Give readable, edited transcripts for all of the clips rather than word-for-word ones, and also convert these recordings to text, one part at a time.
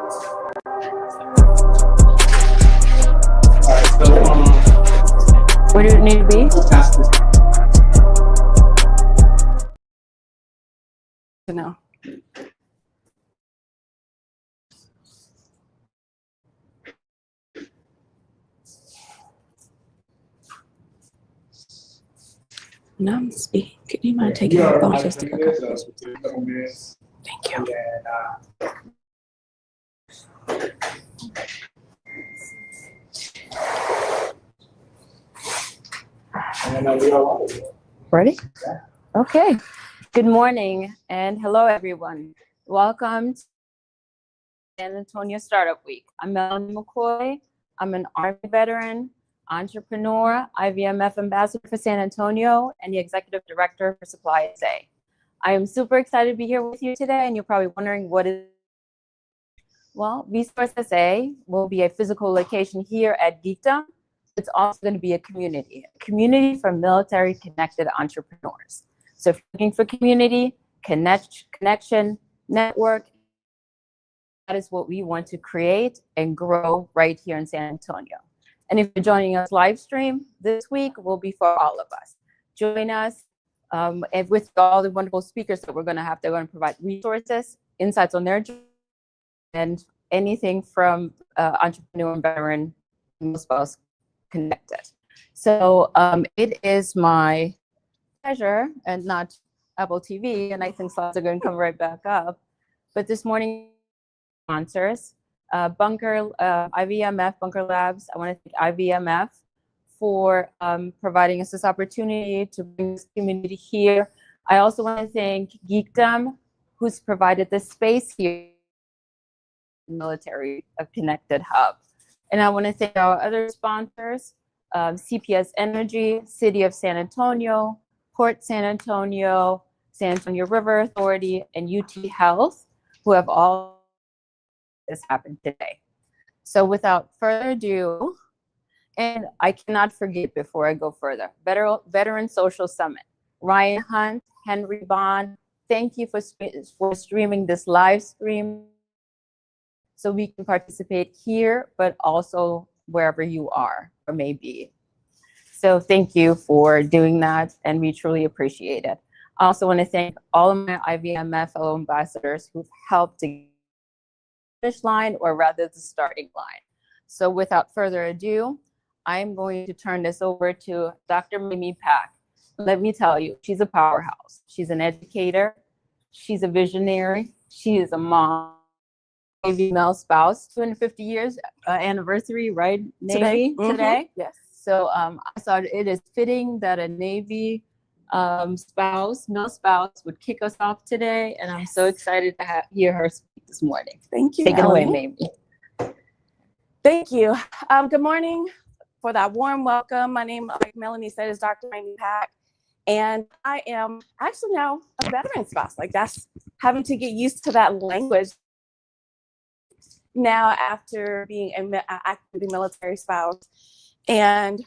Where do it need to be? To know. No, I'm speaking. Can you mind taking my phone just to pick up? Thank you. Ready? Okay. Good morning and hello, everyone. Welcome to San Antonio Startup Week. I'm Melanie McCoy. I'm an Army veteran, entrepreneur, IVMF ambassador for San Antonio, and the executive director for Supply SA. I am super excited to be here with you today, and you're probably wondering what is. Well, Resource SA will be a physical location here at Geekdom. It's also going to be a community for military connected entrepreneurs. So if you're looking for community, connection, network, that is what we want to create and grow right here in San Antonio. And if you're joining us live stream, this week will be for all of us. Join us and with all the wonderful speakers that we're going to have. They're going to provide resources, insights on their journey, and anything from entrepreneur and veteran spouse connected. So it is my pleasure, and not Apple TV, and I think slides are going to come right back up. But this morning, sponsors, IVMF, Bunker Labs. I want to thank IVMF for providing us this opportunity to bring this community here. I also want to thank Geekdom, who's provided this space here, military connected hub. And I want to thank our other sponsors, CPS Energy, City of San Antonio, Port San Antonio River Authority, and UT Health, who have all this happened today. So without further ado, and I cannot forget before I go further, Veteran Social Summit. Ryan Hunt, Henry Bond, thank you for streaming this live stream so we can participate here, but also wherever you are or may be. So thank you for doing that, and we truly appreciate it. I also want to thank all of my IVMF fellow ambassadors who've helped to get the finish line, or rather the starting line. So without further ado, I'm going to turn this over to Dr. Mamie Pack. Let me tell you, she's a powerhouse. She's an educator. She's a visionary. She is a mom. Navy male spouse, 250 years anniversary, right? Navy today. Yes. So I thought it is fitting that a Navy male spouse would kick us off today, and I'm so excited to hear her speak this morning. Thank you. Take it away, Mamie. Thank you. Good morning. For that warm welcome, my name, like Melanie said, is Dr. Mamie Pack, and I am actually now a veteran spouse. Like, that's having to get used to that language now after being an active military spouse. And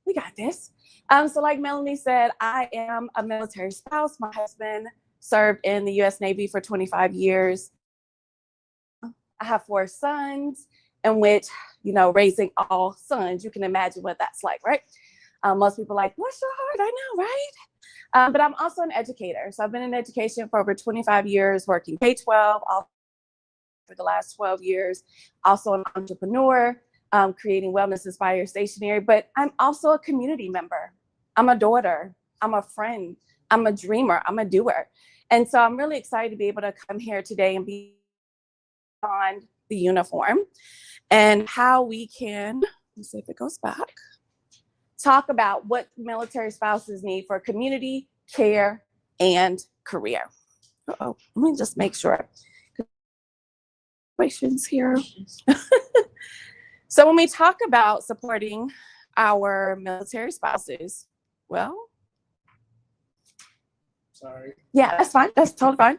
we got this. So like Melanie said, I am a military spouse. My husband served in the U.S. Navy for 25 years. I have 4 sons, in which, raising all sons, you can imagine what that's like, right? Most people are like, bless your heart, I know, right? But I'm also an educator. So I've been in education for over 25 years, working K-12 all for the last 12 years. Also an entrepreneur, creating wellness-inspired stationery, but I'm also a community member. I'm a daughter, I'm a friend, I'm a dreamer, I'm a doer. And so I'm really excited to be able to come here today and be on the uniform and how we can, let's see if it goes back, talk about what military spouses need for community, care, and career. Let me just make sure. Questions here. So when we talk about supporting our military spouses, well, sorry. Yeah, that's fine. That's totally fine.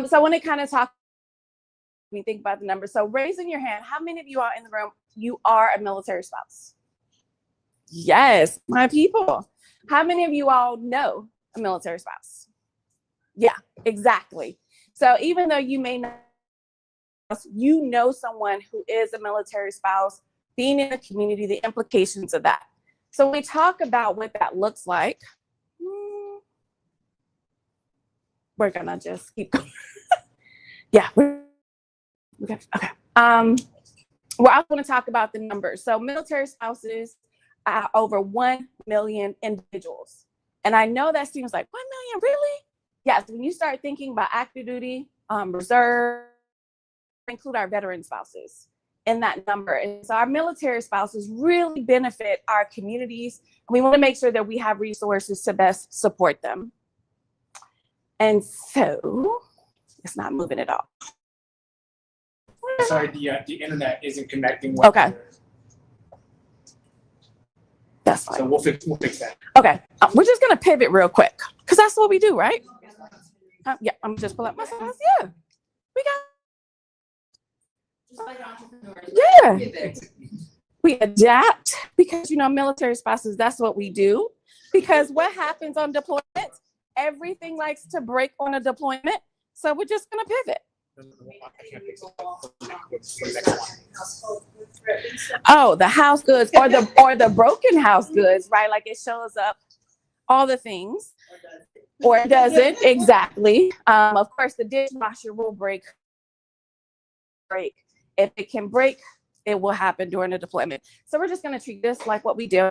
So I want to kind of talk, when you think about the numbers. So raising your hand, how many of you are in the room, you are a military spouse? Yes, my people. How many of you all know a military spouse? Yeah, exactly. So even though you may not you know someone who is a military spouse, being in the community, the implications of that. So when we talk about what that looks like, we're gonna just keep going. Yeah, okay. We're also going to talk about the numbers. So military spouses, over 1 million individuals. And I know that seems like 1 million, really? Yes, when you start thinking about active duty, reserve, include our veteran spouses in that number. And so our military spouses really benefit our communities. And we want to make sure that we have resources to best support them. And so it's not moving at all. Sorry, the internet isn't connecting well. Okay. That's fine. So we'll fix that. Okay, we're just gonna pivot real quick because that's what we do, right? Yeah, I'm just pull up my slides. Yeah, we got. Yeah, we adapt because military spouses. That's what we do. Because what happens on deployment? Everything likes to break on a deployment, so we're just gonna pivot. Oh, the house goods or the broken house goods, right? Like it shows up all the things, or it doesn't exactly. Of course, the dishwasher will break. If it can break, it will happen during the deployment. So we're just going to treat this like what we do.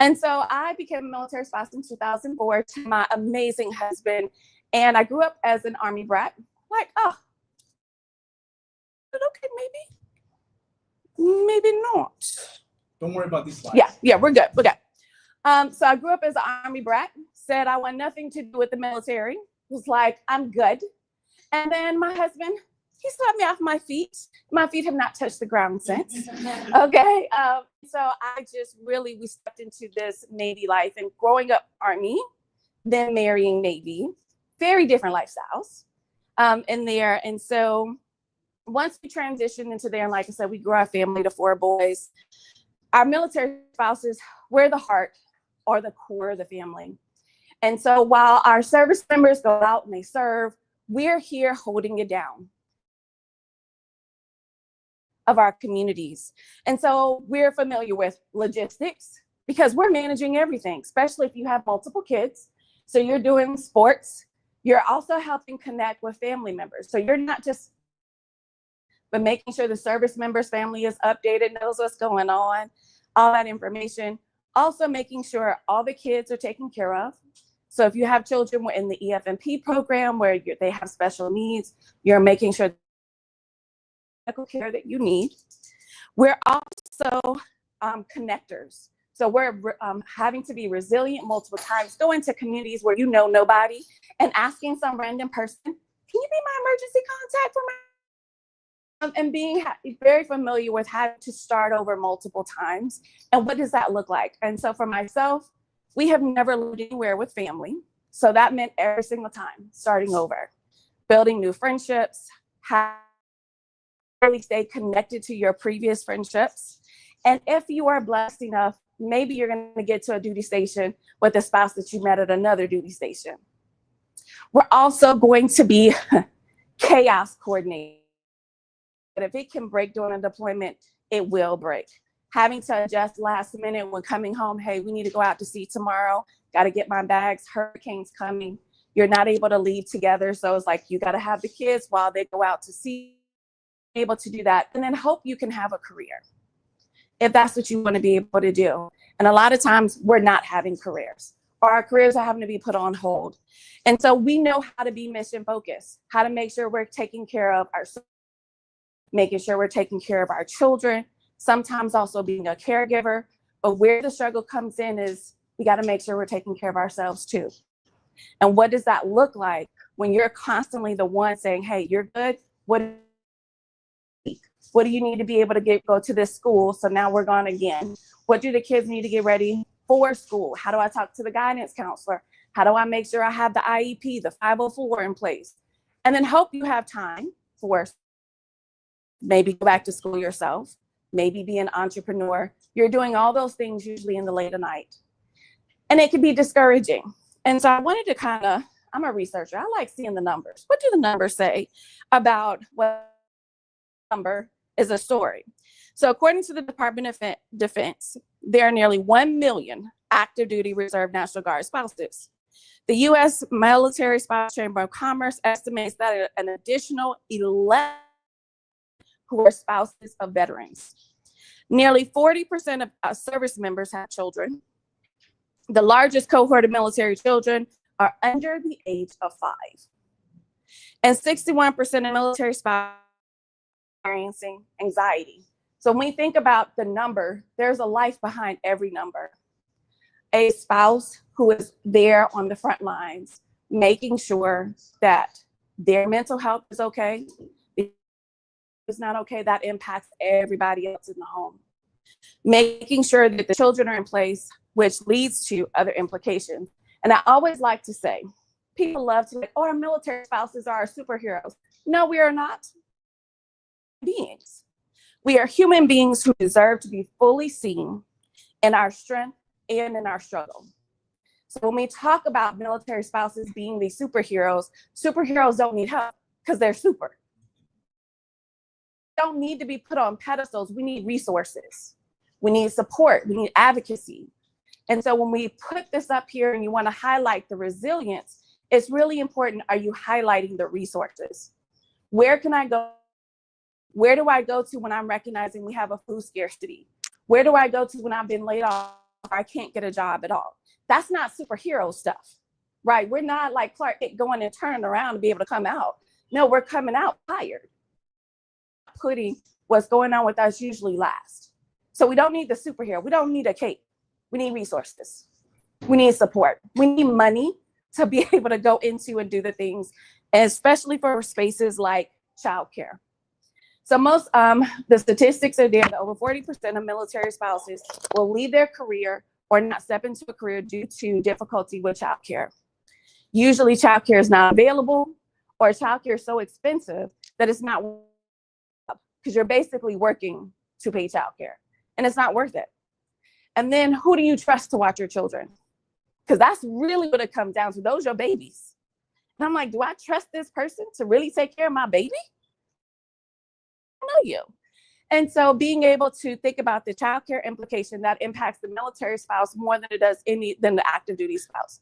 And so I became a military spouse in 2004 to my amazing husband, and I grew up as an Army brat. Like, oh. Okay, maybe not. Don't worry about these slides. Yeah, we're good. So I grew up as an Army brat, said I want nothing to do with the military, was like, I'm good. And then my husband, he slapped me off my feet. My feet have not touched the ground since. Okay. So we stepped into this Navy life, and growing up Army, then marrying Navy, very different lifestyles in there. And so once we transitioned into there, and like I said, we grew our family to 4 boys. Our military spouses, we're the heart or the core of the family. And so while our service members go out and they serve, we're here holding it down of our communities. And so we're familiar with logistics because we're managing everything, especially if you have multiple kids. So you're doing sports. You're also helping connect with family members. So you're not just but making sure the service member's family is updated, knows what's going on, all that information. Also making sure all the kids are taken care of. So if you have children in the EFMP program where they have special needs, you're making sure the medical care that you need. We're also connectors. So we're having to be resilient multiple times, go into communities where you know nobody and asking some random person, can you be my emergency contact for my and being very familiar with having to start over multiple times. And what does that look like? And so for myself, we have never lived anywhere with family. So that meant every single time, starting over, building new friendships, really stay connected to your previous friendships. And if you are blessed enough, maybe you're going to get to a duty station with a spouse that you met at another duty station. We're also going to be chaos coordinating. But if it can break during a deployment, it will break. Having to adjust last minute when coming home, hey, we need to go out to sea tomorrow. Got to get my bags. Hurricane's coming. You're not able to leave together. So it's like you got to have the kids while they go out to sea, able to do that. And then hope you can have a career if that's what you want to be able to do. And a lot of times we're not having careers, or our careers are having to be put on hold. And so we know how to be mission focused, how to make sure we're taking care of ourselves, making sure we're taking care of our children, sometimes also being a caregiver. But where the struggle comes in is we got to make sure we're taking care of ourselves too. And what does that look like when you're constantly the one saying, hey, you're good? What do you need to be able to go to this school? So now we're gone again. What do the kids need to get ready for school? How do I talk to the guidance counselor? How do I make sure I have the IEP, the 504 in place? And then hope you have time for maybe go back to school yourself, maybe be an entrepreneur. You're doing all those things usually in the late at night. And it can be discouraging. And so I wanted to I'm a researcher. I like seeing the numbers. What do the numbers say about what number is a story. So according to the Department of Defense, there are nearly 1 million active duty reserve National Guard spouses. The U.S. Military Spouse Chamber of Commerce estimates that an additional 11 who are spouses of veterans. Nearly 40% of service members have children. The largest cohort of military children are under the age of 5. And 61% of military spouses are experiencing anxiety. So when we think about the number, there's a life behind every number. A spouse who is there on the front lines, making sure that their mental health is okay. If it's not okay, that impacts everybody else in the home. Making sure that the children are in place, which leads to other implications. And I always like to say, people love to like, oh, our military spouses are our superheroes. No, we are not beings. We are human beings who deserve to be fully seen in our strength and in our struggle. So when we talk about military spouses being these superheroes, superheroes don't need help because they're super. Don't need to be put on pedestals. We need resources. We need support. We need advocacy. And so when we put this up here and you want to highlight the resilience, it's really important. Are you highlighting the resources? Where can I go? Where do I go to when I'm recognizing we have a food scarcity? Where do I go to when I've been laid off or I can't get a job at all? That's not superhero stuff, right? We're not like Clark going and turning around to be able to come out. No, we're coming out tired. Putting what's going on with us usually last. So we don't need the superhero. We don't need a cape. We need resources. We need support. We need money to be able to go into and do the things, and especially for spaces like childcare. So most, the statistics are there that over 40% of military spouses will leave their career or not step into a career due to difficulty with childcare. Usually childcare is not available, or childcare is so expensive that it's not, because you're basically working to pay childcare, and it's not worth it. And then who do you trust to watch your children? Because that's really what it comes down to. Those are your babies. And I'm like, do I trust this person to really take care of my baby? I know you. And so being able to think about the childcare implication that impacts the military spouse more than it does than the active duty spouse,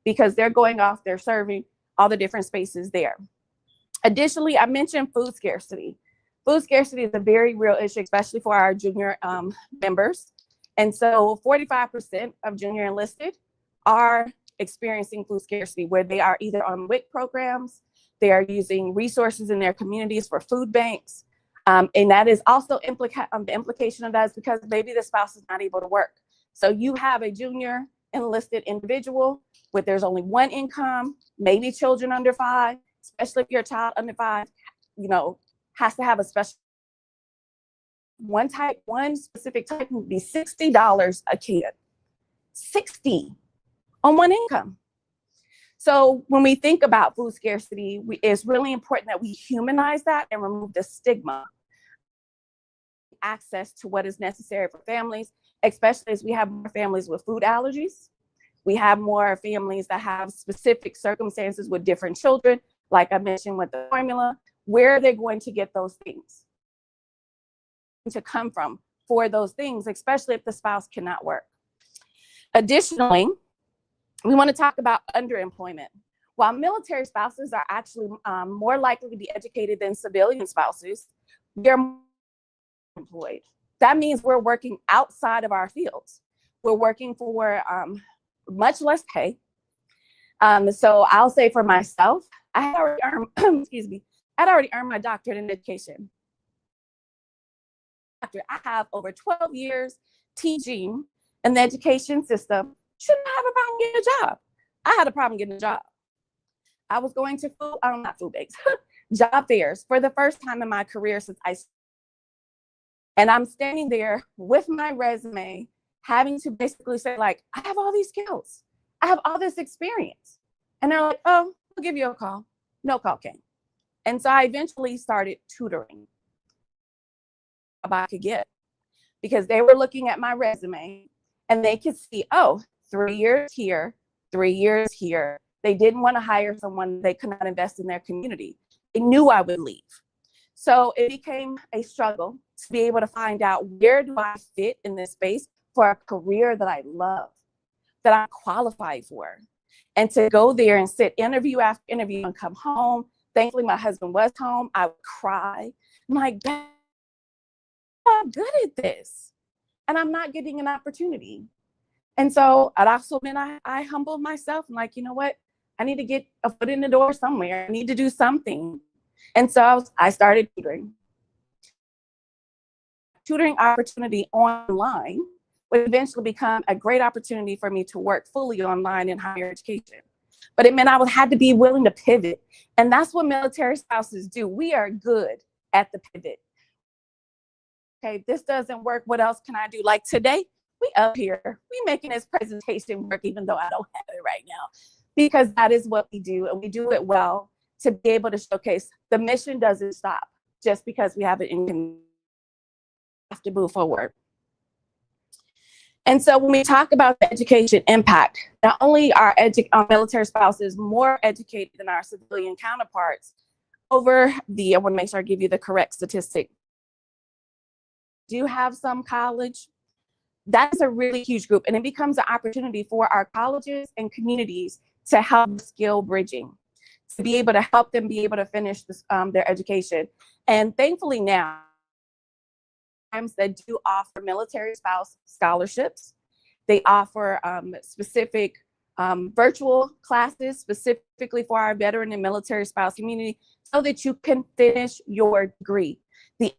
because they're going off, they're serving all the different spaces there. Additionally, I mentioned food scarcity. Food scarcity is a very real issue, especially for our junior members. And so 45% of junior enlisted are experiencing food scarcity, where they are either on WIC programs, they are using resources in their communities for food banks. And that is also the implication of that is because maybe the spouse is not able to work. So you have a junior enlisted individual where there's only one income, maybe children under 5, especially if you're a child under 5, has to have a special one specific type would be $60 a kid. 60 on one income. So when we think about food scarcity, it's really important that we humanize that and remove the stigma. Access to what is necessary for families, especially as we have more families with food allergies. We have more families that have specific circumstances with different children, like I mentioned with the formula. Where are they going to get those things to come from for those things, especially if the spouse cannot work? Additionally, we want to talk about underemployment. While military spouses are actually more likely to be educated than civilian spouses, they're employed. That means we're working outside of our fields. We're working for much less pay. So I'll say for myself, I had already earned, I'd already earned my doctorate in education. I have over 12 years teaching in the education system. Shouldn't have a problem getting a job. I had a problem getting a job. I was going to job fairs for the first time in my career since and I'm standing there with my resume, having to basically say, like, I have all these skills. I have all this experience. And they're like, oh, we'll give you a call. No call came. And so I eventually started tutoring about I could get, because they were looking at my resume and they could see, oh, 3 years here, 3 years here. They didn't want to hire someone they could not invest in their community. They knew I would leave. So it became a struggle to be able to find out, where do I fit in this space for a career that I love, that I'm qualified for. And to go there and sit interview after interview and come home. Thankfully, my husband was home. I would cry. I'm like, I'm not good at this. And I'm not getting an opportunity. And so I'd also been, I humbled myself. I'm like, you know what? I need to get a foot in the door somewhere. I need to do something. And so I started tutoring. Tutoring opportunity online would eventually become a great opportunity for me to work fully online in higher education. But it meant I had to be willing to pivot. And that's what military spouses do. We are good at the pivot. Okay, this doesn't work. What else can I do? Like today, we up here, we making this presentation work, even though I don't have it right now, because that is what we do. And we do it well to be able to showcase the mission doesn't stop just because we have it in, have to move forward. And so when we talk about the education impact, not only are our military spouses more educated than our civilian counterparts I want to make sure I give you the correct statistic. Do have some college. That's a really huge group. And it becomes an opportunity for our colleges and communities to help skill bridging, to be able to help them be able to finish this, their education. And thankfully now, that do offer military spouse scholarships. They offer specific virtual classes specifically for our veteran and military spouse community so that you can finish your degree. The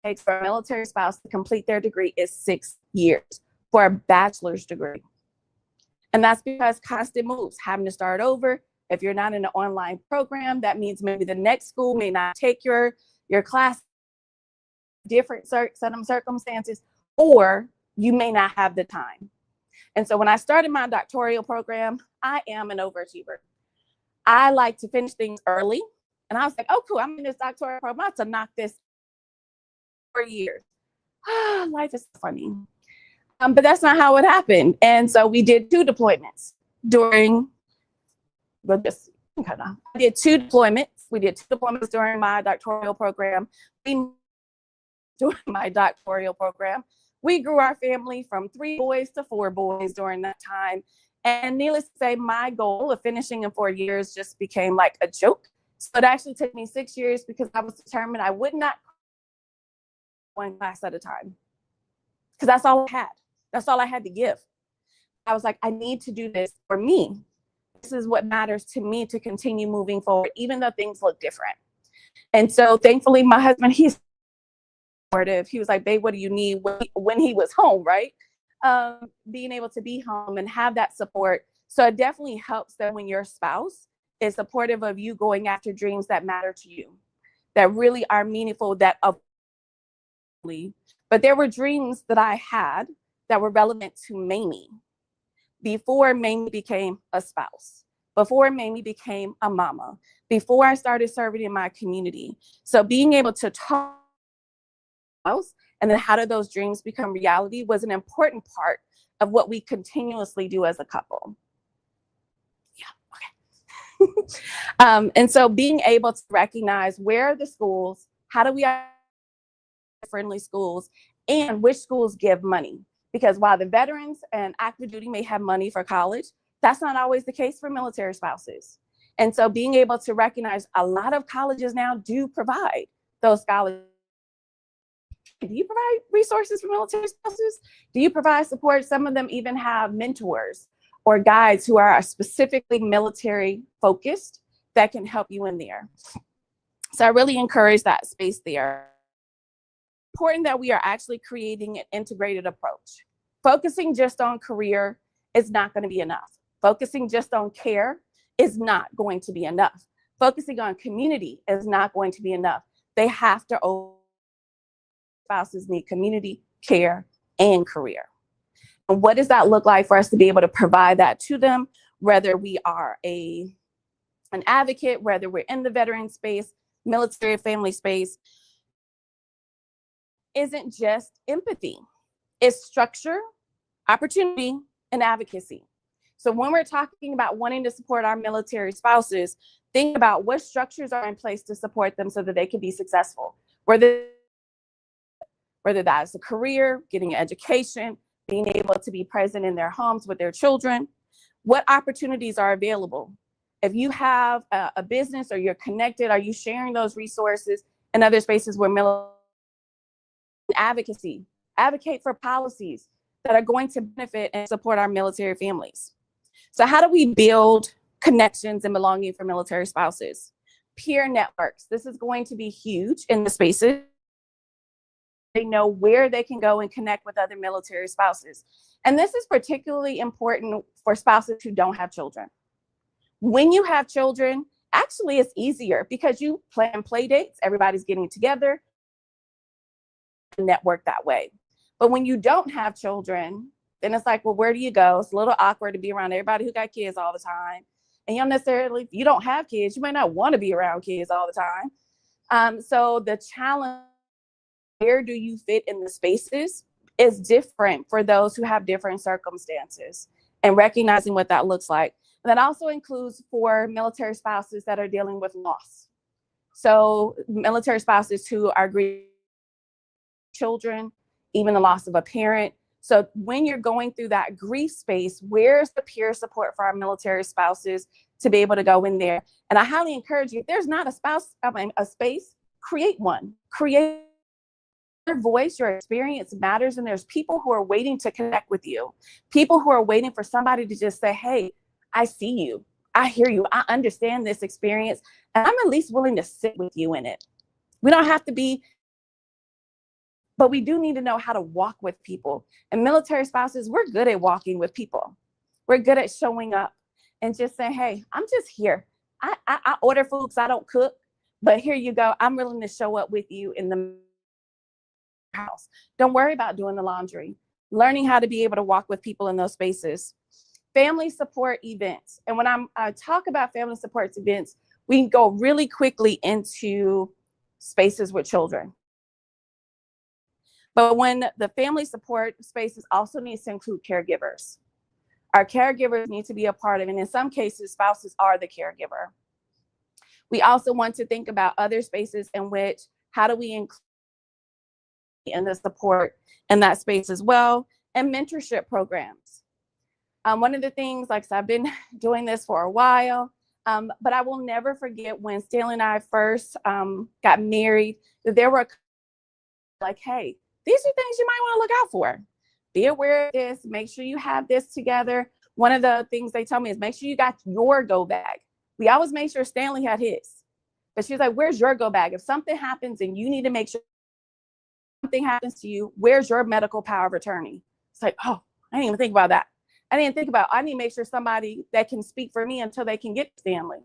takes for a military spouse to complete their degree is 6 years for a bachelor's degree. And that's because constant moves, having to start over. If you're not in an online program, that means maybe the next school may not take your class, different set of circumstances, or you may not have the time. And so when I started my doctoral program, I am an overachiever. I like to finish things early. And I was like, oh, cool, I'm in this doctoral program. I'm about to knock this 4 years. Life is funny. But that's not how it happened. And so we did 2 deployments during, I did 2 deployments. We did 2 deployments during my doctoral program. During my doctoral program, we grew our family from 3 boys to 4 boys during that time. And needless to say, my goal of finishing in 4 years just became like a joke. So it actually took me 6 years because I was determined I would not one class at a time, because that's all I had. That's all I had to give. I was like, I need to do this for me. This is what matters to me to continue moving forward, even though things look different. And so thankfully, my husband, he's supportive. He was like, babe, what do you need? When he was home, right? Being able to be home and have that support. So it definitely helps that when your spouse is supportive of you going after dreams that matter to you, that really are meaningful, but there were dreams that I had that were relevant to Mamie before Mamie became a spouse, before Mamie became a mama, before I started serving in my community. So being able to talk and then how do those dreams become reality was an important part of what we continuously do as a couple. Yeah, okay. And so being able to recognize where are the schools, how do we have friendly schools, and which schools give money. Because while the veterans and active duty may have money for college, that's not always the case for military spouses. And so being able to recognize a lot of colleges now do provide those scholarships. Do you provide resources for military spouses? Do you provide support? Some of them even have mentors or guides who are specifically military focused that can help you in there. So I really encourage that space there. Important that we are actually creating an integrated approach. Focusing just on career is not going to be enough. Focusing just on care is not going to be enough. Focusing on community is not going to be enough. They have to, spouses need community, care, and career. And what does that look like for us to be able to provide that to them, whether we are an advocate, whether we're in the veteran space, military family space? Isn't just empathy. It's structure, opportunity, and advocacy. So when we're talking about wanting to support our military spouses, think about what structures are in place to support them so that they can be successful. Whether that's a career, getting an education, being able to be present in their homes with their children, what opportunities are available? If you have a business or you're connected, are you sharing those resources in other spaces where advocacy, advocate for policies that are going to benefit and support our military families? So how do we build connections and belonging for military spouses? Peer networks. This is going to be huge in the spaces. They know where they can go and connect with other military spouses. And this is particularly important for spouses who don't have children. When you have children, actually it's easier because you plan play dates, everybody's getting together, network that way. But when you don't have children, then it's like, well, where do you go? It's a little awkward to be around everybody who got kids all the time. And you don't have kids, you might not want to be around kids all the time. So the challenge, where do you fit in the spaces, is different for those who have different circumstances, and recognizing what that looks like. And that also includes for military spouses that are dealing with loss. So military spouses who are grieving children, even the loss of a parent. So when you're going through that grief space, where's the peer support for our military spouses to be able to go in there? And I highly encourage you, if there's not a space, create one. Create your voice, your experience matters, and there's people who are waiting to connect with you. People who are waiting for somebody to just say, hey, I see you, I hear you, I understand this experience, and I'm at least willing to sit with you in it. We don't have to be, but we do need to know how to walk with people. And military spouses, we're good at walking with people. We're good at showing up and just saying, hey, I'm just here. I order food because I don't cook, but here you go. I'm willing to show up with you in the house. Don't worry about doing the laundry. Learning how to be able to walk with people in those spaces. Family support events. And when I talk about family support events, we can go really quickly into spaces with children. But when the family support spaces also needs to include caregivers. Our caregivers need to be a part of it. And in some cases, spouses are the caregiver. We also want to think about other spaces in which, how do we include in the support in that space as well, and mentorship programs. One of the things, like I said, I've been doing this for a while, but I will never forget when Stanley and I first got married, that there were like, hey, these are things you might want to look out for. Be aware of this, make sure you have this together. One of the things they told me is make sure you got your go bag. We always made sure Stanley had his, but she was like, where's your go bag? If something happens and you need to make sure something happens to you, where's your medical power of attorney? It's like, oh, I didn't even think about that. I need to make sure somebody that can speak for me until they can get to Stanley.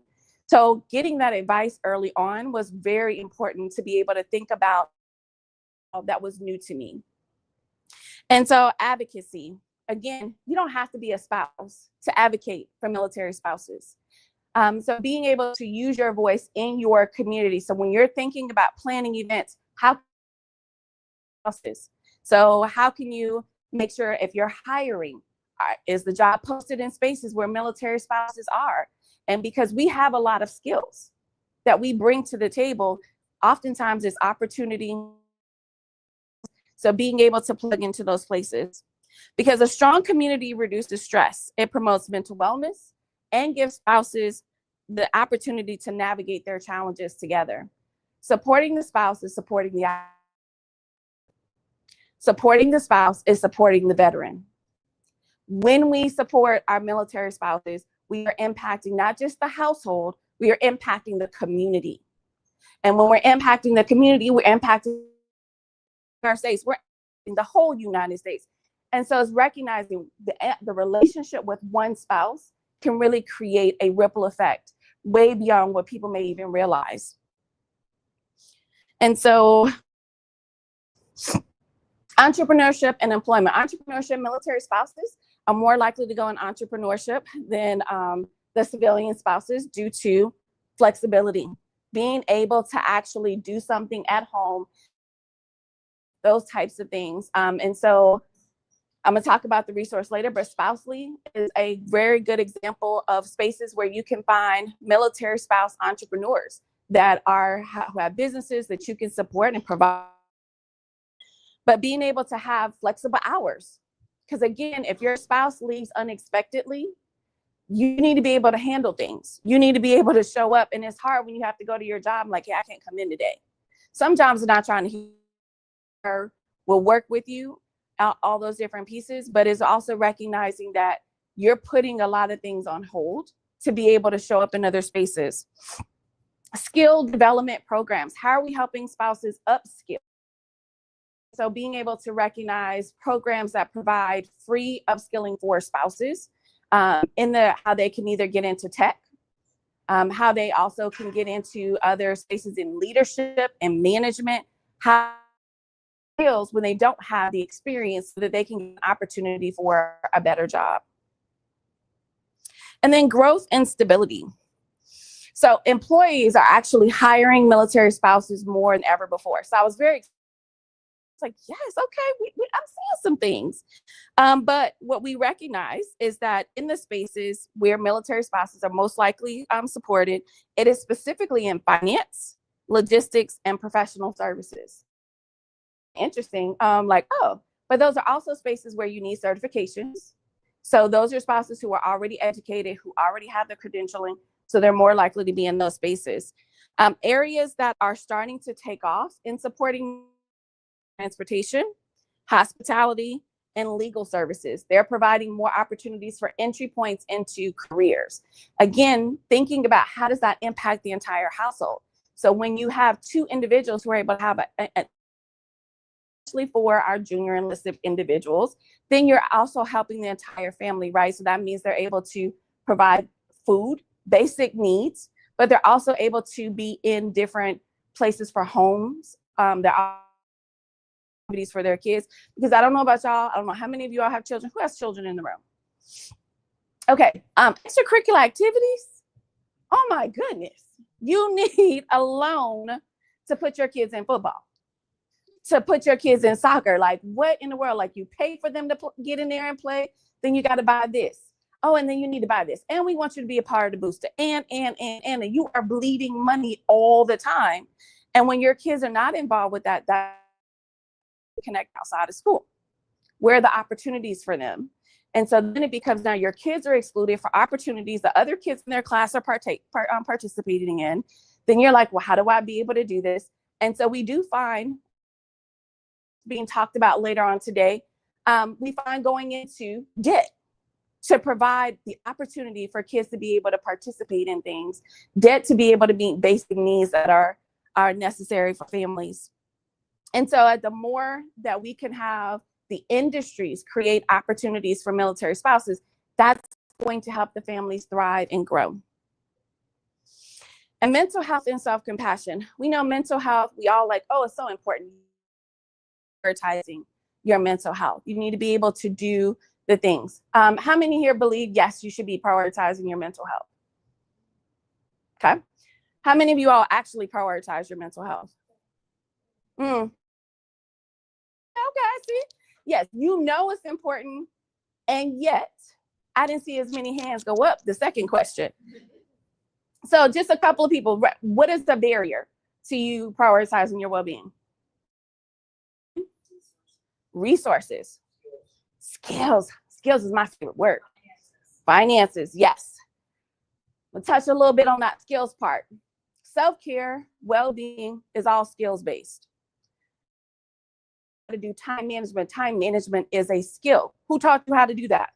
So getting that advice early on was very important to be able to think about. That was new to me. And so advocacy, again, you don't have to be a spouse to advocate for military spouses. So being able to use your voice in your community. So when you're thinking about planning events, how can you make sure if you're hiring, is the job posted in spaces where military spouses are? And because we have a lot of skills that we bring to the table, oftentimes it's opportunity. So being able to plug into those places, because a strong community reduces stress. It promotes mental wellness and gives spouses the opportunity to navigate their challenges together. Supporting the spouse is supporting the spouse is supporting the veteran. When we support our military spouses, we are impacting not just the household, we are impacting the community. And when we're impacting the community, we're impacting our states, we're in the whole United States. And so it's recognizing the relationship with one spouse can really create a ripple effect way beyond what people may even realize. And so entrepreneurship and employment. Entrepreneurship, military spouses are more likely to go in entrepreneurship than the civilian spouses due to flexibility, being able to actually do something at home, those types of things. And so I'm going to talk about the resource later, but Spousely is a very good example of spaces where you can find military spouse entrepreneurs that who have businesses that you can support and provide. But being able to have flexible hours, because again, if your spouse leaves unexpectedly, you need to be able to handle things. You need to be able to show up, and it's hard when you have to go to your job like, hey, I can't come in today. Some jobs are not trying to hear, will work with you, all those different pieces, but it's also recognizing that you're putting a lot of things on hold to be able to show up in other spaces. Skill development programs. How are we helping spouses upskill? So being able to recognize programs that provide free upskilling for spouses how they can either get into tech, how they also can get into other spaces in leadership and management, how skills when they don't have the experience so that they can get an opportunity for a better job. And then growth and stability. So employees are actually hiring military spouses more than ever before. So I was very like, yes, okay, I'm seeing some things. But what we recognize is that in the spaces where military spouses are most likely supported, it is specifically in finance, logistics, and professional services. Interesting, but those are also spaces where you need certifications. So those are spouses who are already educated, who already have the credentialing, so they're more likely to be in those spaces. Areas that are starting to take off in supporting transportation, hospitality, and legal services. They're providing more opportunities for entry points into careers. Again, thinking about how does that impact the entire household? So when you have two individuals who are able to have especially for our junior enlisted individuals, then you're also helping the entire family, right? So that means they're able to provide food, basic needs, but they're also able to be in different places for homes. There are activities for their kids, because I don't know about y'all. I don't know how many of you all have children. Who has children in the room? Okay, extracurricular activities. Oh my goodness. You need a loan to put your kids in football, to put your kids in soccer. Like, what in the world? Like, you pay for them to get in there and play, then you got to buy this. Oh, and then you need to buy this. And we want you to be a part of the booster. And you are bleeding money all the time. And when your kids are not involved with that connect outside of school. Where are the opportunities for them? And so then it becomes now your kids are excluded for opportunities that other kids in their class are participating in. Then you're like, well, how do I be able to do this? And so we do find, being talked about later on today, we find going into debt to provide the opportunity for kids to be able to participate in things, debt to be able to meet basic needs that are necessary for families. And so the more that we can have the industries create opportunities for military spouses, that's going to help the families thrive and grow. And mental health and self-compassion. We know mental health, we all like, oh, it's so important. Prioritizing your mental health. You need to be able to do the things. How many here believe, yes, you should be prioritizing your mental health? Okay. How many of you all actually prioritize your mental health? Okay, see? Yes, you know it's important, and yet I didn't see as many hands go up. The second question. So just a couple of people, what is the barrier to you prioritizing your well-being? Resources. Skills. Skills is my favorite word. Finances, yes. We'll touch a little bit on that skills part. Self-care, well-being is all skills-based. To do time management. Time management is a skill. Who taught you how to do that?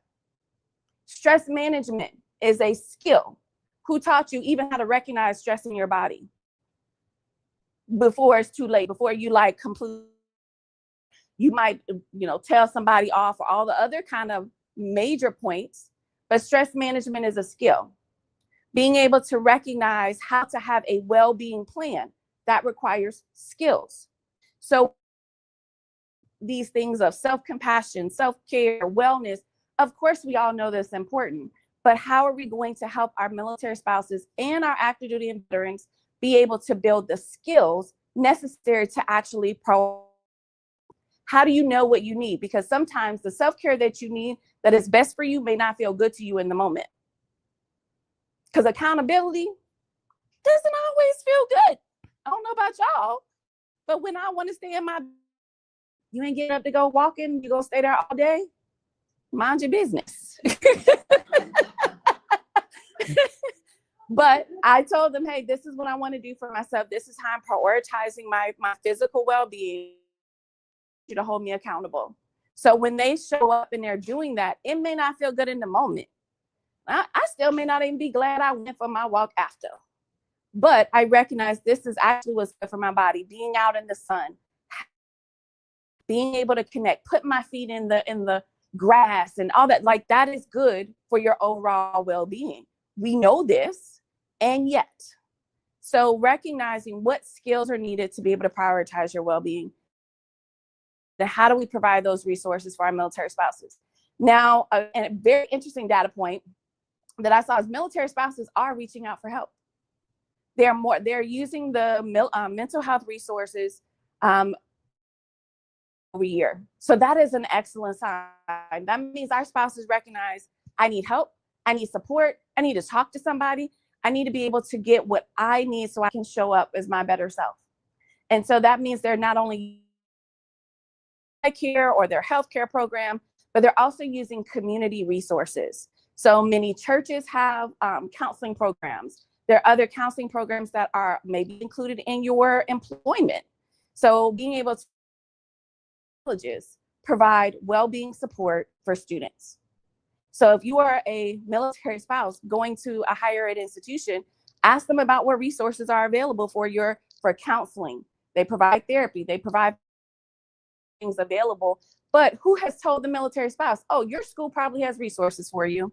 Stress management is a skill. Who taught you even how to recognize stress in your body before it's too late, before you like completely, you might, tell somebody off for all the other kind of major points, but stress management is a skill. Being able to recognize how to have a well-being plan, that requires skills. So these things of self-compassion, self-care, wellness, of course, we all know that's important, but how are we going to help our military spouses and our active duty and veterans be able to build the skills necessary to actually How do you know what you need? Because sometimes the self-care that you need that is best for you may not feel good to you in the moment. Because accountability doesn't always feel good. I don't know about y'all, but when I want to stay in my, you ain't getting up to go walking, you gonna stay there all day? Mind your business. But I told them, hey, this is what I want to do for myself. This is how I'm prioritizing my physical well-being, you to hold me accountable. So when they show up and they're doing that, it may not feel good in the moment. I still may not even be glad I went for my walk after. But I recognize this is actually what's good for my body. Being out in the sun, being able to connect, put my feet in the grass and all that, like that is good for your overall well-being. We know this, and yet. So recognizing what skills are needed to be able to prioritize your well-being. Then how do we provide those resources for our military spouses? Now, and a very interesting data point that I saw is military spouses are reaching out for help. They're using the mental health resources every year. So that is an excellent sign. That means our spouses recognize, I need help, I need support, I need to talk to somebody, I need to be able to get what I need so I can show up as my better self. And so that means they're not only care or their healthcare program, but they're also using community resources. So many churches have counseling programs. There are other counseling programs that are maybe included in your employment. So being able to colleges provide well-being support for students. So if you are a military spouse going to a higher ed institution, ask them about what resources are available for counseling. They provide therapy, they provide things available, but who has told the military spouse, oh, your school probably has resources for you?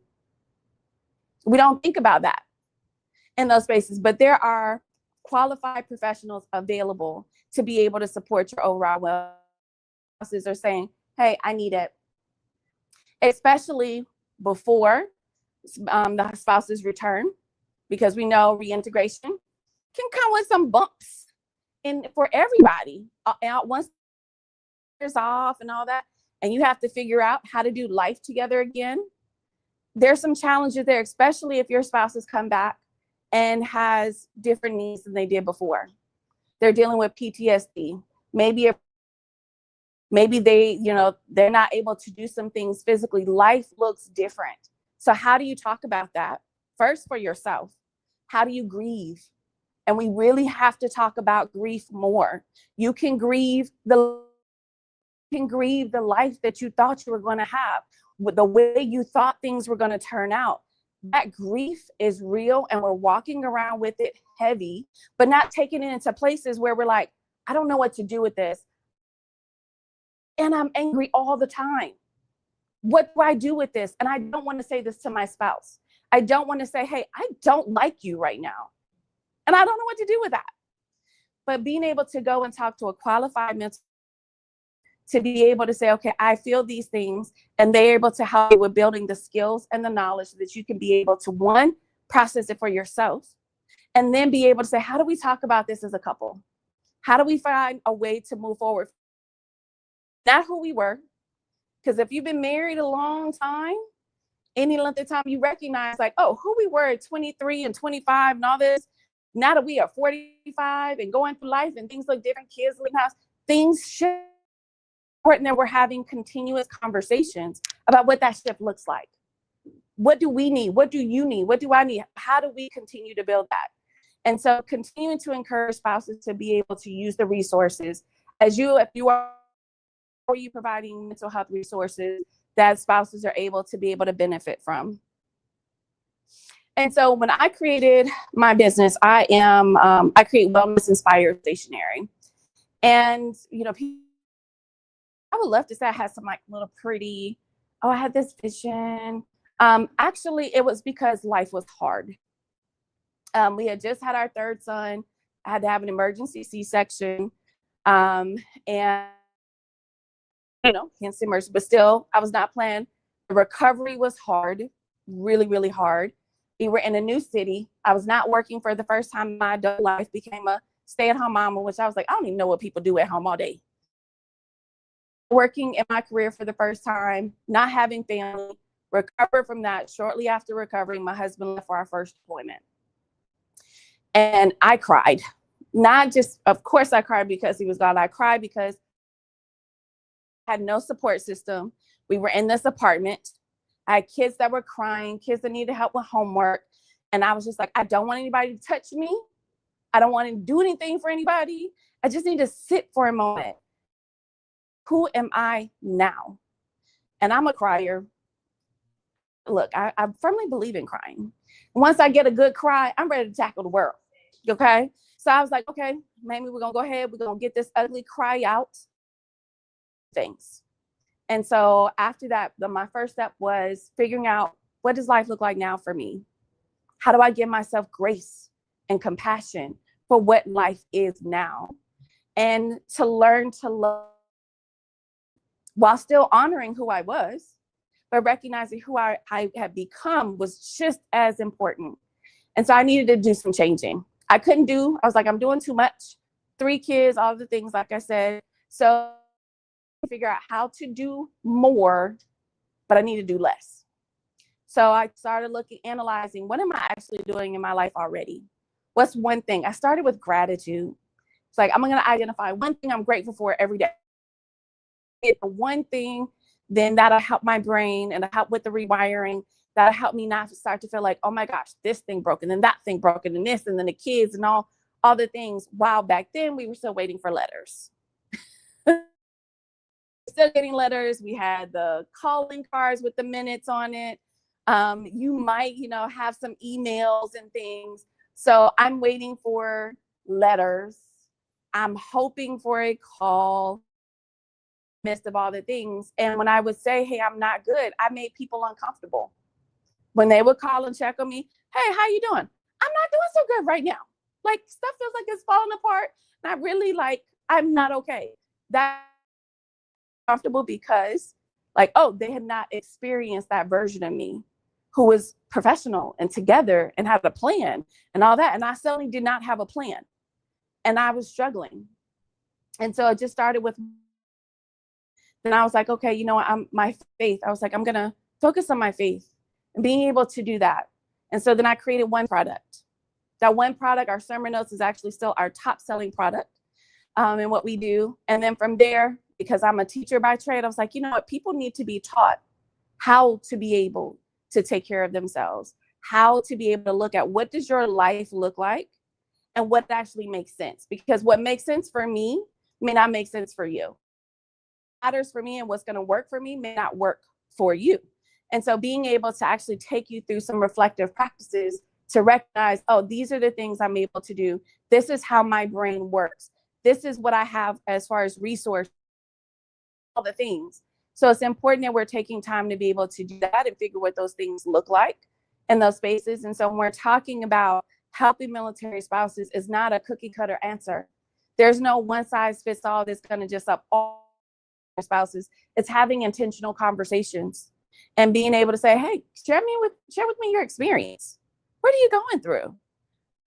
We don't think about that in those spaces, but there are qualified professionals available to be able to support your overall well. Spouses are saying, hey, I need it, especially before the spouse's return, because we know reintegration can come with some bumps for everybody. Once years off and all that, and you have to figure out how to do life together again. There's some challenges there, especially if your spouse has come back and has different needs than they did before. They're dealing with PTSD. Maybe they, they're not able to do some things physically. Life looks different. So how do you talk about that? First, for yourself. How do you grieve? And we really have to talk about grief more. You can grieve the life that you thought you were going to have, with the way you thought things were going to turn out. That grief is real, and we're walking around with it heavy, but not taking it into places where we're like, I don't know what to do with this. And I'm angry all the time. What do I do with this? And I don't want to say this to my spouse. I don't want to say, hey, I don't like you right now. And I don't know what to do with that. But being able to go and talk to a qualified mentor, to be able to say, okay, I feel these things, and they're able to help you with building the skills and the knowledge that you can be able to, one, process it for yourself, and then be able to say, how do we talk about this as a couple? How do we find a way to move forward? Not who we were, because if you've been married a long time, any length of time, you recognize like, oh, who we were at 23 and 25 and all this. Now that we are 45 and going through life and things look different, kids leave the house, things shift. And then we're having continuous conversations about what that shift looks like. What do we need? What do you need? What do I need? How do we continue to build that? And so continuing to encourage spouses to be able to use the resources if you are providing mental health resources that spouses are able to benefit from. And so when I created my business, I create wellness inspired stationery. And, I would love to say I had some like little pretty, I had this vision. Actually, it was because life was hard. We had just had our third son. I had to have an emergency C-section. And, hence emergency, but still, I was not planned. The recovery was hard, really, really hard. We were in a new city. I was not working for the first time in my adult life, became a stay-at-home mama, which I was like, I don't even know what people do at home all day. working in my career for the first time, not having family, recovered from that. Shortly after recovering, my husband left for our first deployment. And I cried. Not just, of course, I cried because he was gone. I cried because I had no support system. We were in this apartment. I had kids that were crying, kids that needed help with homework. And I was just like, I don't want anybody to touch me. I don't want to do anything for anybody. I just need to sit for a moment. Who am I now? And I'm a crier. Look, I firmly believe in crying. Once I get a good cry, I'm ready to tackle the world. Okay? So I was like, okay, maybe we're going to go ahead. We're going to get this ugly cry out things. And so after that, my first step was figuring out, what does life look like now for me? How do I give myself grace and compassion for what life is now? And to learn to love while still honoring who I was, but recognizing who I had become was just as important. And so I needed to do some changing. I was like, I'm doing too much. 3 kids, all the things, like I said. So figure out how to do more, but I need to do less. So I started analyzing, what am I actually doing in my life already? What's one thing? I started with gratitude. It's like, I'm going to identify one thing I'm grateful for every day. It's the one thing, then that'll help my brain and help with the rewiring. That'll help me not start to feel like, oh my gosh, this thing broke, and then that thing broke, and then this, and then the kids and all the things. While back then we were still waiting for letters. Still getting letters. We had the calling cards with the minutes on it. You might, have some emails and things. So I'm waiting for letters. I'm hoping for a call. Midst of all the things. And when I would say, hey, I'm not good, I made people uncomfortable. When they would call and check on me, hey, how you doing? I'm not doing so good right now. Like, stuff feels like it's falling apart. And I really I'm not okay. That's comfortable because they had not experienced that version of me who was professional and together and had a plan and all that. And I certainly did not have a plan. And I was struggling. And so it just started with, then I was like, okay, my faith. I was like, I'm going to focus on my faith and being able to do that. And so then I created one product. That one product, our sermon notes, is actually still our top selling product in what we do. And then from there, because I'm a teacher by trade, I was like, people need to be taught how to be able to take care of themselves, how to be able to look at what does your life look like and what actually makes sense. Because what makes sense for me may not make sense for you. Matters for me and what's going to work for me may not work for you. And so being able to actually take you through some reflective practices to recognize, oh, these are the things I'm able to do. This is how my brain works. This is what I have as far as resource, all the things. So it's important that we're taking time to be able to do that and figure what those things look like in those spaces. And so when we're talking about helping military spouses, is not a cookie cutter answer. There's no one size fits all that's going to just up all spouses. It's having intentional conversations and being able to say, hey, share with me your experience. What are you going through?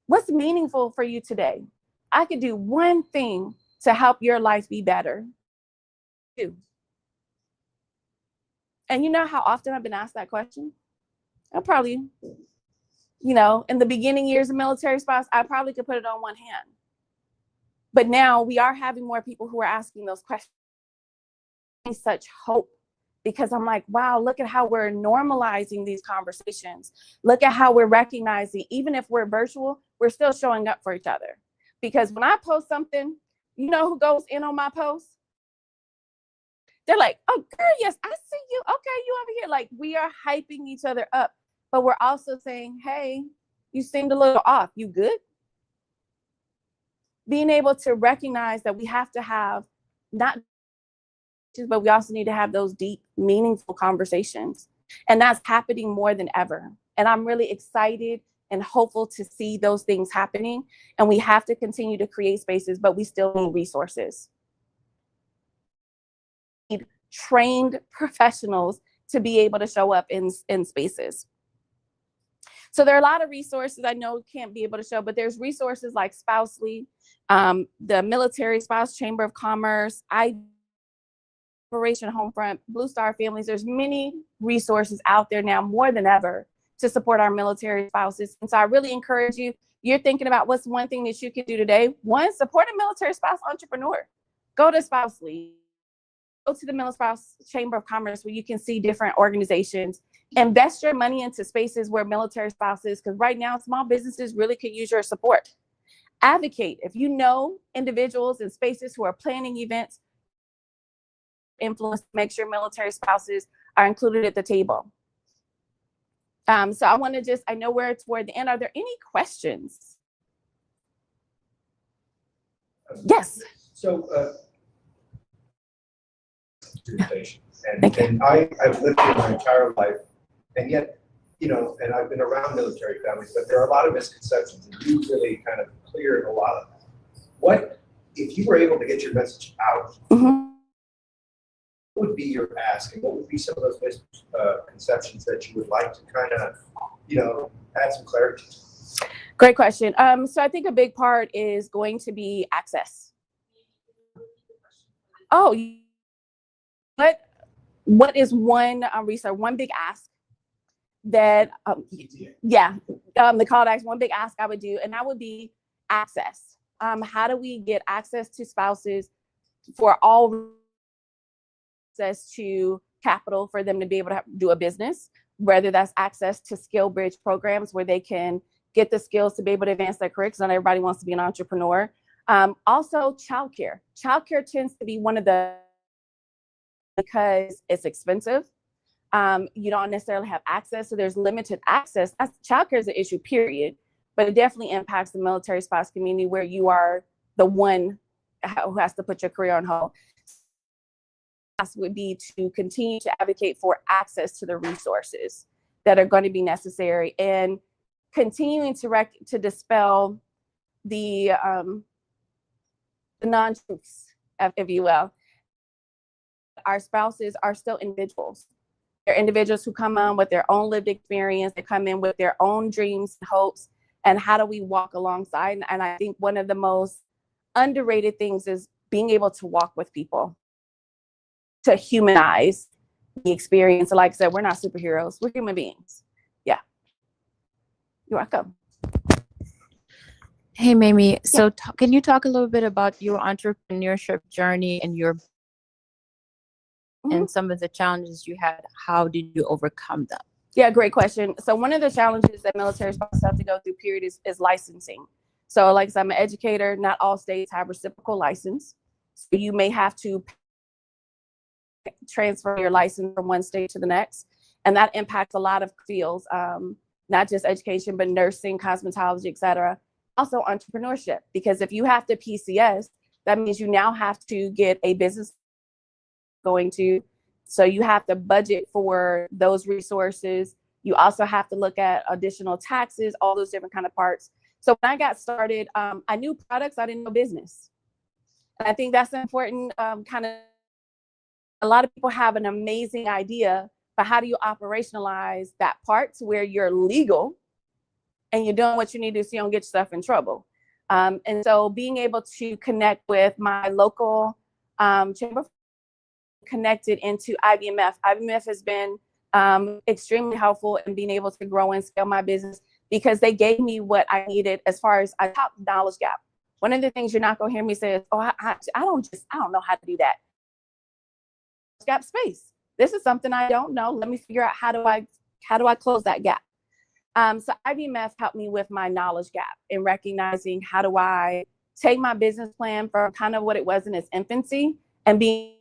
What's meaningful for you today? I could do one thing to help your life be better. And you know how often I've been asked that question? I probably, in the beginning years of military spouse, I probably could put it on one hand. But now we are having more people who are asking those questions. Such hope, because I'm like, wow, look at how we're normalizing these conversations. Look at how we're recognizing, even if we're virtual, we're still showing up for each other. Because when I post something, who goes in on my post? They're like, oh, girl, yes, I see you. Okay, you over here. Like, we are hyping each other up, but we're also saying, hey, you seemed a little off. You good? Being able to recognize that we have to have but we also need to have those deep, meaningful conversations. And that's happening more than ever. And I'm really excited and hopeful to see those things happening. And we have to continue to create spaces, but we still need resources. We need trained professionals to be able to show up in spaces. So there are a lot of resources I know can't be able to show, but there's resources like Spousely, the Military Spouse Chamber of Commerce, Operation Homefront, Blue Star Families, there's many resources out there now more than ever to support our military spouses. And so I really encourage you, you're thinking about what's one thing that you can do today. One, support a military spouse entrepreneur. Go to Spouse League. Go to the Military Spouse Chamber of Commerce where you can see different organizations. Invest your money into spaces where military spouses, because right now small businesses really could use your support. Advocate. If you know individuals and spaces who are planning events, influence, make sure military spouses are included at the table. So I want to just, I know we're toward the end. Are there any questions? Yes. So, and I've lived here my entire life, and yet, you know, and I've been around military families, but there are a lot of misconceptions, and you really kind of cleared a lot of them. What, if you were able to get your message out, what would be your ask, and what would be some of those misconceptions that you would like to kind of, you know, add some clarity? Great question. So I think a big part is going to be access. Oh, what is one research, one big ask that, the call to action, one big ask I would do, and that would be access. How do we get access to spouses for all access to capital for them to be able to do a business, whether that's access to skill bridge programs where they can get the skills to be able to advance their career, because not everybody wants to be an entrepreneur. Also, childcare. Childcare tends to be one of the, because it's expensive. You don't necessarily have access, so there's limited access. Childcare is an issue, period, but it definitely impacts the military spouse community where you are the one who has to put your career on hold. Would be to continue to advocate for access to the resources that are going to be necessary, and continuing to dispel the non-truths, if you will. Our spouses are still individuals. They're individuals who come on with their own lived experience. They come in with their own dreams and hopes. And how do we walk alongside? And I think one of the most underrated things is being able to walk with people, to humanize the experience. Like I said, we're not superheroes. We're human beings. Yeah. You're welcome. Hey, Mamie. So can you talk a little bit about your entrepreneurship journey and your and some of the challenges you had? How did you overcome them? Yeah, great question. So one of the challenges that military spouses have to go through, period, is licensing. So like I said, I'm an educator. Not all states have reciprocal license. So you may have to transfer your license from one state to the next. And that impacts a lot of fields, not just education, but nursing, cosmetology, et cetera. Also entrepreneurship, because if you have to PCS, that means you now have to get a business going to. So you have to budget for those resources. You also have to look at additional taxes, all those different kind of parts. So when I got started, I knew products, I didn't know business. And I think that's important kind of. A lot of people have an amazing idea, but how do you operationalize that part to where you're legal and you're doing what you need to do so you don't get yourself in trouble? And so being able to connect with my local chamber, connected into IBMF. IBMF has been extremely helpful in being able to grow and scale my business, because they gave me what I needed as far as a top knowledge gap. One of the things you're not going to hear me say is, oh, I don't know how to do that. Gap space. This is something I don't know. Let me figure out how do I close that gap. So IBMF helped me with my knowledge gap in recognizing how do I take my business plan from kind of what it was in its infancy and be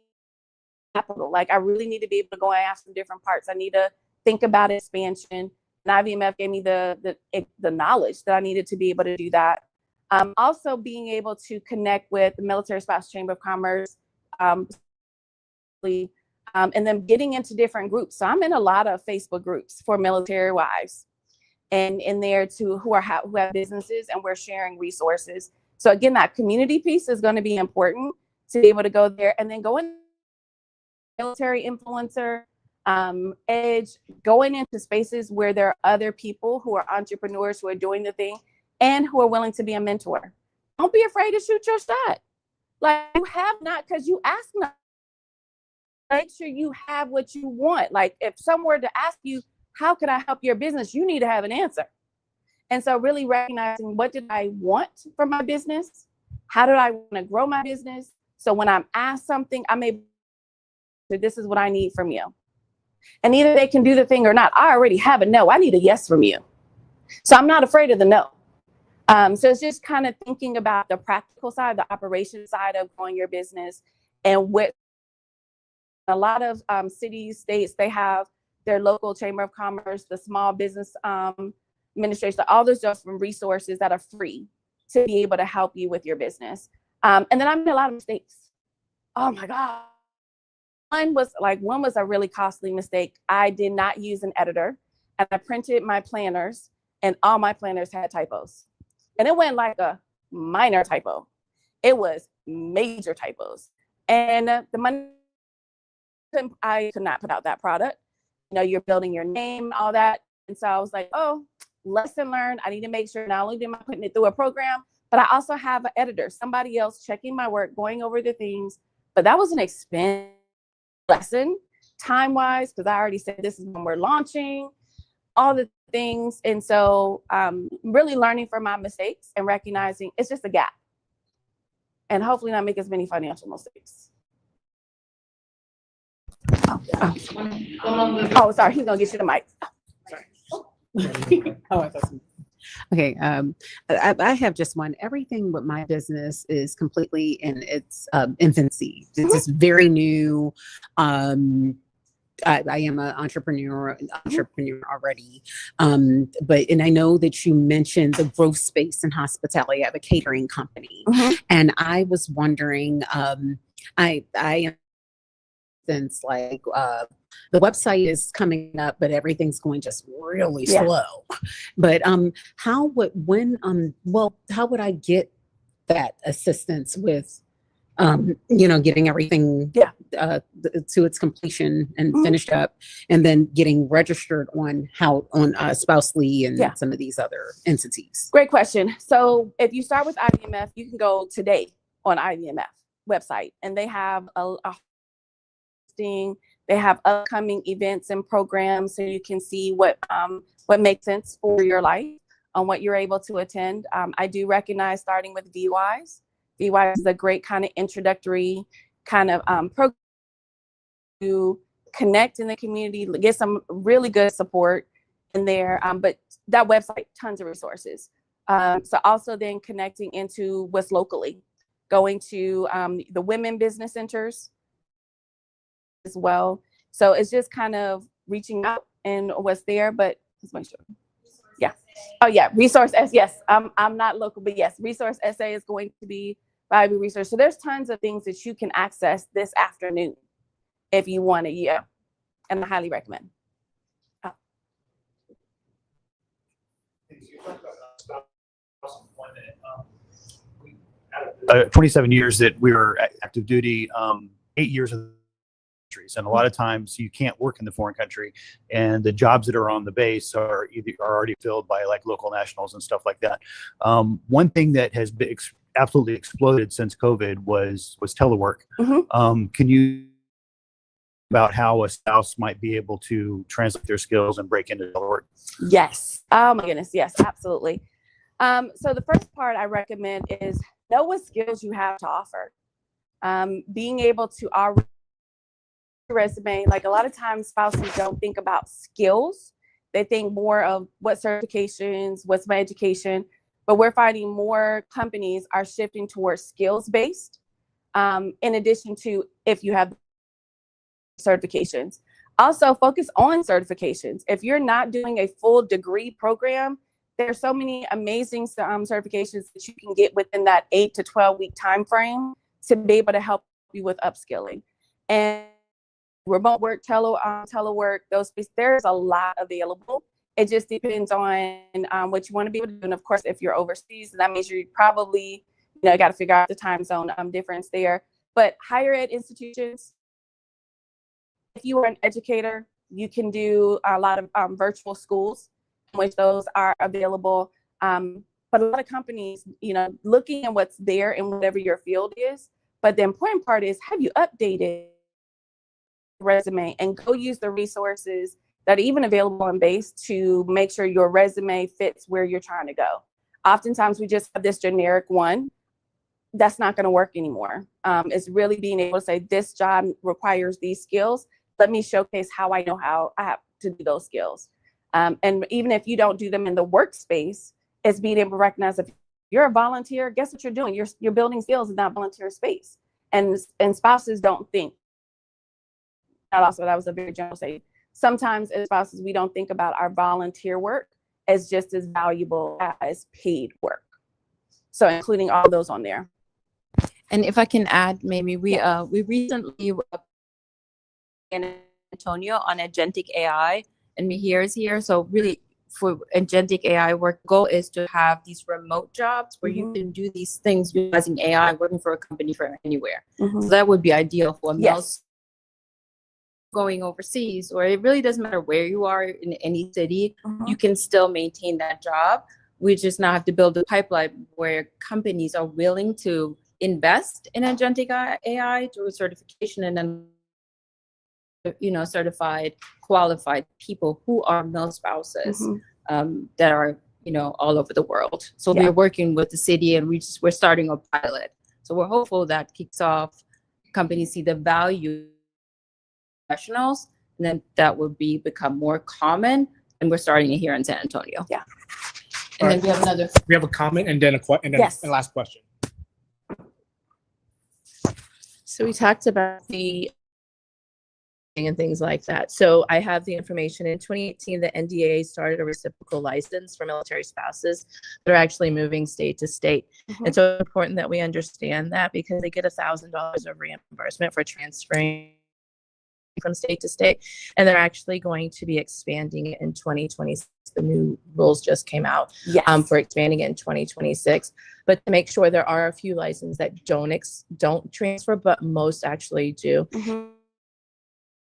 capital. Like I really need to be able to go and ask some different parts. I need to think about expansion. And IBMF gave me the knowledge that I needed to be able to do that. Also being able to connect with the Military Spouse Chamber of Commerce, and then getting into different groups. So I'm in a lot of Facebook groups for military wives, and in there too who have businesses, and we're sharing resources. So again, that community piece is going to be important to be able to go there, and then go in military influencer, edge, going into spaces where there are other people who are entrepreneurs who are doing the thing and who are willing to be a mentor. Don't be afraid to shoot your shot. Like you have not, because you ask not. make sure you have what you want. Like if someone were to ask you, how can I help your business? You need to have an answer. And so really recognizing, what did I want from my business? How did I want to grow my business? So when I'm asked something, I'm able to, this is what I need from you. And either they can do the thing or not. I already have a no. I need a yes from you. So I'm not afraid of the no. So it's just kind of thinking about the practical side, the operation side of growing your business. And with a lot of cities, states, they have their local chamber of commerce, the small business administration, all those just from resources that are free to be able to help you with your business. And then I made a lot of mistakes. Oh my God. One was a really costly mistake. I did not use an editor, and I printed my planners, and all my planners had typos. And it wasn't like a minor typo. It was major typos. And the money, I could not put out that product. You know, you're building your name, all that. And so I was like, oh, lesson learned. I need to make sure not only am I putting it through a program, but I also have an editor, somebody else checking my work, going over the things. But that was an expensive lesson, time-wise, because I already said this is when we're launching, all the things. And so really learning from my mistakes and recognizing it's just a gap. And hopefully not make as many financial mistakes. Oh, sorry, he's gonna get you the mic. Oh, I thought so. Okay, I have just one. Everything with my business is completely in its infancy. It's just very new. I am an entrepreneur already. And I know that you mentioned the growth space in hospitality. I have a catering company. And I was wondering, I am, since like the website is coming up, but everything's going just really slow. But how would I get that assistance with getting everything to its completion and finished up, and then getting registered on Spousely and some of these other entities? Great question. So if you start with IVMF, you can go today on IVMF website, and they have they have upcoming events and programs, so you can see what makes sense for your life on what you're able to attend. I do recognize starting with VWise. VWise is a great kind of introductory kind of program to connect in the community, get some really good support in there. But that website, tons of resources. So also then connecting into what's locally, going to the women business centers as well. So it's just kind of reaching out and what's there, but just make sure. Yeah. Oh yeah. Resource S. Yes. I'm not local, but yes, Resource SA is going to be valuable research. So there's tons of things that you can access this afternoon if you want to. Yeah. And I highly recommend. 27 years that we were active duty, 8 years of countries, and a lot of times you can't work in the foreign country, and the jobs that are on the base are already filled by like local nationals and stuff like that. One thing that has been absolutely exploded since COVID was telework. Can you about how a spouse might be able to translate their skills and break into telework? Yes. Oh my goodness. Yes, absolutely. So the first part I recommend is know what skills you have to offer. Being able to already resume, like a lot of times spouses don't think about skills. They think more of what certifications, what's my education, but we're finding more companies are shifting towards skills based. In addition to if you have certifications, also focus on certifications. If you're not doing a full degree program, there's so many amazing certifications that you can get within that 8 to 12 week time frame to be able to help you with upskilling. And remote work, telework, there's a lot available. It just depends on what you want to be able to do. And of course, if you're overseas, that means you probably, got to figure out the time zone difference there. But higher ed institutions, if you are an educator, you can do a lot of virtual schools, which those are available. But a lot of companies, looking at what's there in whatever your field is. But the important part is, have you updated resume and go use the resources that are even available on base to make sure your resume fits where you're trying to go. Oftentimes we just have this generic one. That's not going to work anymore. It's really being able to say this job requires these skills. Let me showcase how I know how I have to do those skills. And even if you don't do them in the workspace, it's being able to recognize if you're a volunteer, guess what you're doing? You're building skills in that volunteer space. And spouses don't think. Also, that was a very general statement. Sometimes as spouses, we don't think about our volunteer work as just as valuable as paid work. So including all those on there. And if I can add, maybe we recently were in Antonio on agentic AI, and Mihir is here. So really, for agentic AI work, goal is to have these remote jobs where you can do these things utilizing AI, working for a company from anywhere. So that would be ideal for males going overseas, or it really doesn't matter where you are in any city, you can still maintain that job. We just now have to build a pipeline where companies are willing to invest in agentic AI through a certification, and then certified, qualified people who are male spouses that are all over the world. So we're working with the city, and we're starting a pilot. So we're hopeful that kicks off. Companies see the value professionals, and then that will become more common. And we're starting it here in San Antonio. Yeah. And then we have another. We have a comment and then a last question. So we talked about the and things like that. So I have the information. In 2018, the NDAA started a reciprocal license for military spouses that are actually moving state to state. And so it's important that we understand that, because they get $1,000 of reimbursement for transferring from state to state, and they're actually going to be expanding it in 2026. The new rules just came out for expanding it in 2026. But to make sure, there are a few licenses that don't transfer, but most actually do.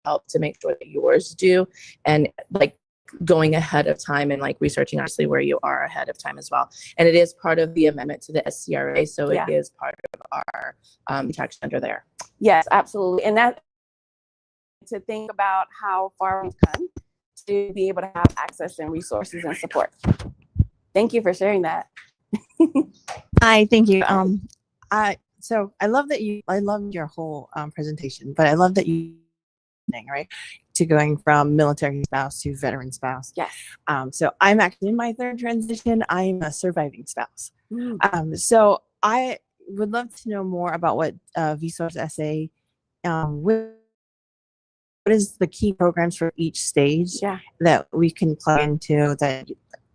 Help to make sure that yours do, and like going ahead of time and like researching obviously where you are ahead of time as well. And it is part of the amendment to the SCRA, so it is part of our protection under there. Yes, absolutely. And that, to think about how far we've come to be able to have access and resources and support. Thank you for sharing that. Hi, thank you. So I love your whole presentation, but I love that you right to going from military spouse to veteran spouse. Yes. So I'm actually in my third transition. I'm a surviving spouse. So I would love to know more about what vSource SA, what is the key programs for each stage that we can plug into, that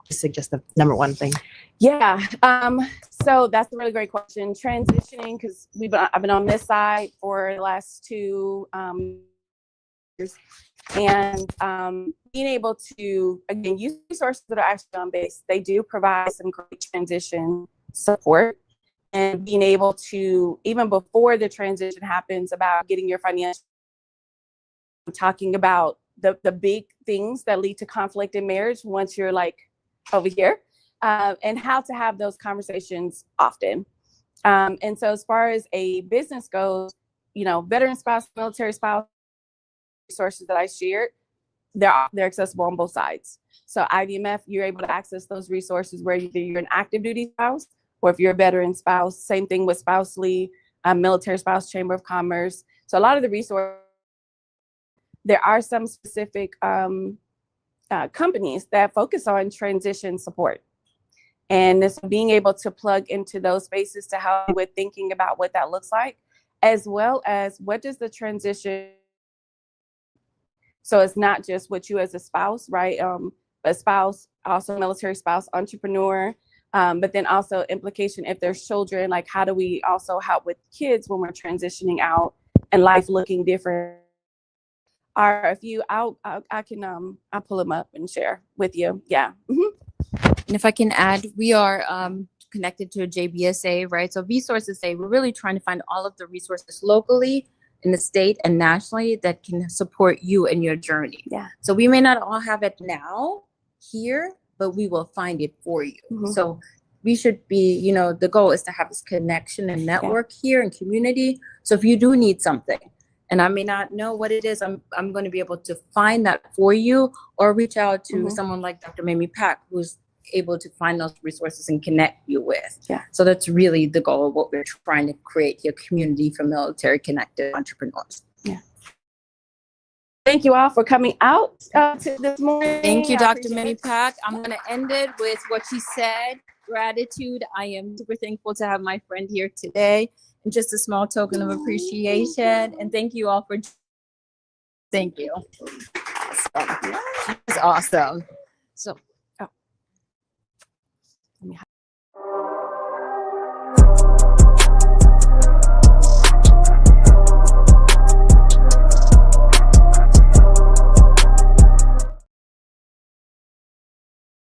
suggest the number one thing? So that's a really great question. Transitioning, because I've been on this side for the last 2 years, and being able to again use resources that are actually on base. They do provide some great transition support, and being able to, even before the transition happens, about getting your financial, talking about the big things that lead to conflict in marriage once you're like over here, and how to have those conversations often. And so as far as a business goes, veteran spouse, military spouse, resources that I shared, they're accessible on both sides. So IVMF, you're able to access those resources where either you're an active duty spouse, or if you're a veteran spouse, same thing with Spousely, military spouse, Chamber of Commerce. So a lot of the resources, there are some specific companies that focus on transition support. And this being able to plug into those spaces to help with thinking about what that looks like, as well as what does the transition. So it's not just what you as a spouse, right? A spouse, also military spouse, entrepreneur, but then also implication if there's children, like how do we also help with kids when we're transitioning out and life looking different? Are a few I'll pull them up and share with you. And if I can add, we are connected to a JBSA, right? So vSource SA, we're really trying to find all of the resources locally, in the state and nationally, that can support you in your journey. So we may not all have it now here, but we will find it for you. So we should be, the goal is to have this connection and network here and community. So if you do need something, and I may not know what it is, I'm going to be able to find that for you, or reach out to someone like Dr. Mamie Pack, who's able to find those resources and connect you with. Yeah. So that's really the goal of what we're trying to create, a community for military connected entrepreneurs. Thank you all for coming out to this morning. Thank you, I Dr. appreciate Mamie it. Pack. I'm going to end it with what she said, gratitude. I am super thankful to have my friend here today, and just a small token of appreciation. And thank you all for, thank you. It's awesome. So,